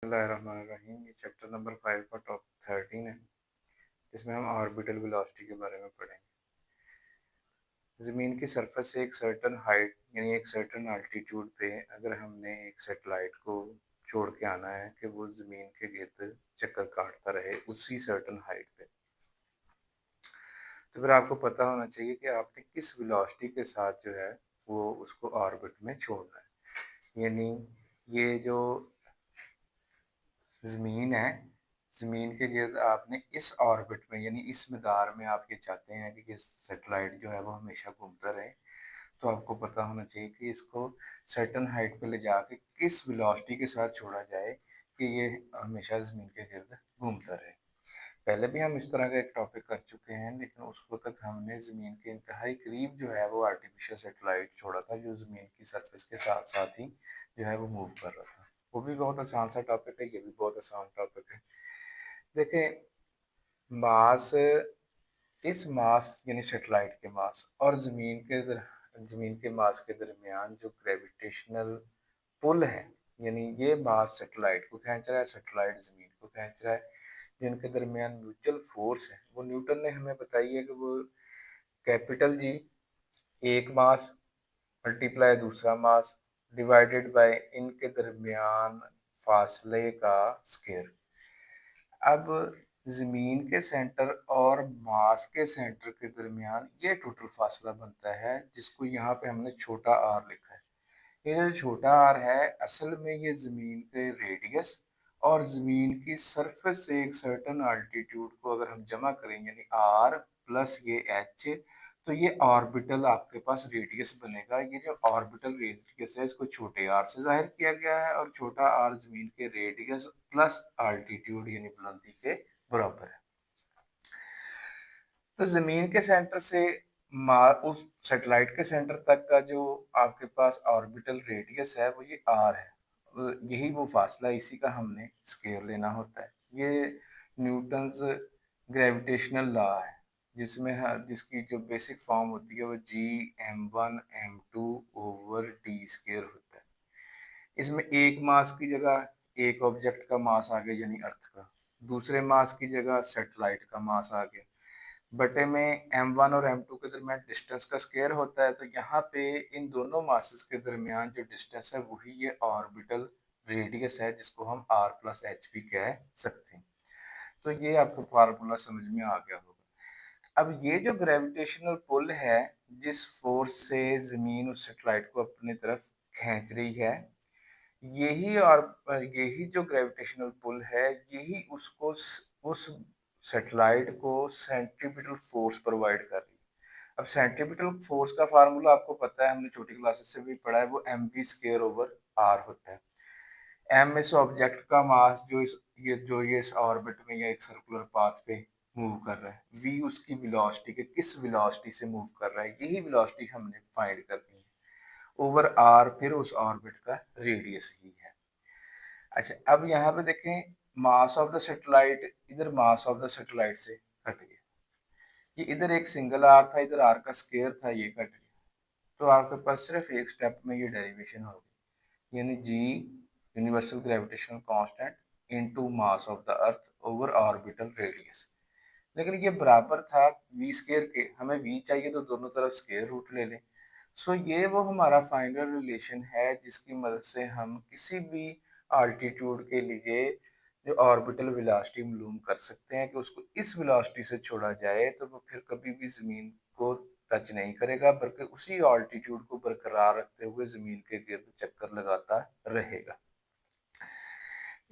बिस्मिल्लाहिर्रहमानिर्रहीम। ये chapter number 5 का टॉपिक 13 है। इसमें हम ऑर्बिटल वेलोसिटी के बारे में पढ़ेंगे। ज़मीन की सरफेस से एक सर्टेन हाइट यानी एक सर्टेन अल्टीट्यूड पे अगर हमने एक सैटेलाइट को छोड़ के आना है कि वो ज़मीन के गिर्द चक्कर काटता रहे उसी सर्टेन हाइट पे, तो फिर आपको पता होना चाहिए कि आपने किस वेलोसिटी के साथ जो है वो उसको ऑर्बिट में छोड़ना है। यानी ये जो ज़मीन है, ज़मीन के गिर्द आपने इस ऑर्बिट में यानी इस मदार में आप ये चाहते हैं कि ये सैटेलाइट जो है वो हमेशा घूमता रहे, तो आपको पता होना चाहिए कि इसको सर्टेन हाइट पे ले जाके किस वेलोसिटी के साथ छोड़ा जाए कि ये हमेशा ज़मीन के गिर्द घूमता रहे। पहले भी हम इस तरह का एक टॉपिक कर चुके हैं, लेकिन उस वक़्त हमने ज़मीन के इंतहाई करीब जो है वो आर्टिफ़िशियल सैटेलाइट छोड़ा था, जो ज़मीन की सरफेस के साथ-साथ ही जो है वो मूव कर रहा था। वो भी बहुत आसान सा टॉपिक है, ये भी बहुत आसान टॉपिक है। देखें, मास इस मास यानी सैटेलाइट के मास और ज़मीन के मास के दरमियान जो ग्रेविटेशनल पुल है, यानी ये मास सैटेलाइट को खींच रहा है, सैटेलाइट ज़मीन को खींच रहा है, जिनके दरमियान म्यूचुअल फोर्स है, वो न्यूटन ने हमें बताई है कि वो कैपिटल जी एक मास मल्टीप्लाई दूसरा मास डिवाइडेड बाय इनके दरमियान फासले का स्क्वायर। अब ज़मीन के सेंटर और मास के सेंटर के दरमियान ये टोटल फासला बनता है, जिसको यहाँ पे हमने छोटा आर लिखा है। ये जो छोटा आर है, असल में ये ज़मीन के रेडियस और ज़मीन की सरफेस से एक सर्टेन अल्टीट्यूड को अगर हम जमा करें यानी आर प्लस ये एच, तो ये ऑर्बिटल आपके पास रेडियस बनेगा। ये जो ऑर्बिटल रेडियस है इसको छोटे आर से जाहिर किया गया है और छोटा आर ज़मीन के रेडियस प्लस अल्टीट्यूड यानी बुलंदी के बराबर है। तो ज़मीन के सेंटर से उस सैटेलाइट के सेंटर तक का जो आपके पास ऑर्बिटल रेडियस है वो ये आर है। यही वो फासला, इसी का हमने स्क्वायर लेना होता है। ये न्यूटन्स ग्रेविटेशनल लॉ है, जिसकी जो बेसिक फॉर्म होती है वो G m1 m2 over D square होता है। इसमें एक मास की जगह एक ऑब्जेक्ट का मास आ गया यानी अर्थ का, दूसरे मास की जगह सैटेलाइट का मास आ गया, बटे में m1 और m2 के दरमियान डिस्टेंस का स्क्वायर होता है। तो यहाँ पे इन दोनों मासेस के दरमियान जो डिस्टेंस है वही ये ऑर्बिटल रेडियस है, जिसको हम r प्लस एच भी कह सकते हैं। तो ये आपको फार्मूला समझ में आ गया होगा। अब ये जो ग्रेविटेशनल पुल है, जिस फोर्स से ज़मीन उस सैटेलाइट को अपनी तरफ खींच रही है, यही जो ग्रेविटेशनल पुल है, यही उस सैटेलाइट को सेंट्रीपिटल फोर्स प्रोवाइड कर रही है। अब सेंट्रीपिटल फोर्स का फार्मूला आपको पता है, हमने छोटी क्लासेस से भी पढ़ा है, वो mv² ओवर r होता है। m इस ऑब्जेक्ट का मास जो ये इस ऑर्बिट में या एक सर्कुलर पाथ पे मूव कर रहा है, v उसकी वेलोसिटी के किस वेलोसिटी से मूव कर रहा है, यही वेलोसिटी हमने फाइंड करनी है, ओवर r फिर उस ऑर्बिट का रेडियस ही है। अच्छा, अब यहाँ पे देखें, मास ऑफ द सैटेलाइट इधर मास ऑफ द सैटेलाइट से कट गया, ये इधर एक सिंगल आर था, इधर आर का स्क्वायर था, ये कट गया, तो आपके पास सिर्फ एक स्टेप में ये डेरिवेशन होगी, यानी G universal gravitational constant into mass of the earth over orbital radius. लेकिन ये बराबर था वी स्क्वायर के, हमें वी चाहिए तो दोनों तरफ स्क्वायर रूट ले लें। सो ये वो हमारा फाइनल रिलेशन है जिसकी मदद से हम किसी भी आल्टीट्यूड के लिए जो ऑर्बिटल वेलोसिटी मालूम कर सकते हैं कि उसको इस वेलोसिटी से छोड़ा जाए तो वो फिर कभी भी ज़मीन को टच नहीं करेगा, बल्कि उसी ऑल्टीट्यूड को बरकरार रखते हुए ज़मीन के गिर्द चक्कर लगाता रहेगा।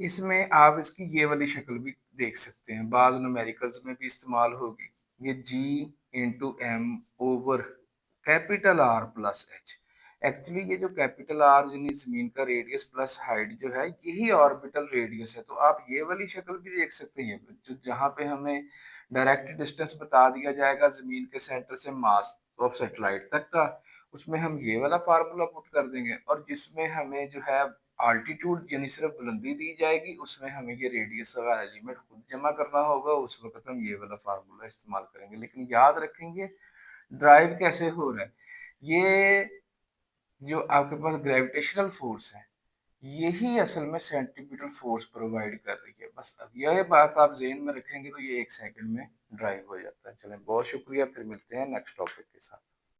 इसमें आप इसकी ये वाली शक्ल भी देख सकते हैं, बाज न्यूमेरिकल्स में भी इस्तेमाल होगी। ये G into m over capital R plus H. Actually ये जो कैपिटल आर यानी जमीन का रेडियस प्लस हाइट जो है, यही ऑर्बिटल रेडियस है। तो आप ये वाली शक्ल भी देख सकते हैं, जहाँ पे हमें डायरेक्ट डिस्टेंस बता दिया जाएगा जमीन के सेंटर से मास ऑफ सैटेलाइट तक का, उसमें हम ये वाला फार्मूला पुट कर देंगे, और जिसमें हमें जो है आल्टीट्यूड यानी सिर्फ बुलंदी दी जाएगी, उसमें हमें ये रेडियस का एलिमेंट खुद जमा करना होगा, उस वक्त हम ये वाला फार्मूला इस्तेमाल करेंगे। लेकिन याद रखेंगे ड्राइव कैसे हो रहा है, ये जो आपके पास ग्रेविटेशनल फोर्स है, यही असल में सेंट्रीपिटल फोर्स प्रोवाइड कर रही है। बस अब यह बात आप ज़हन में रखेंगे तो ये 1 सेकंड में ड्राइव हो जाता है। चलें बहुत शुक्रिया, फिर मिलते हैं नेक्स्ट टॉपिक के साथ।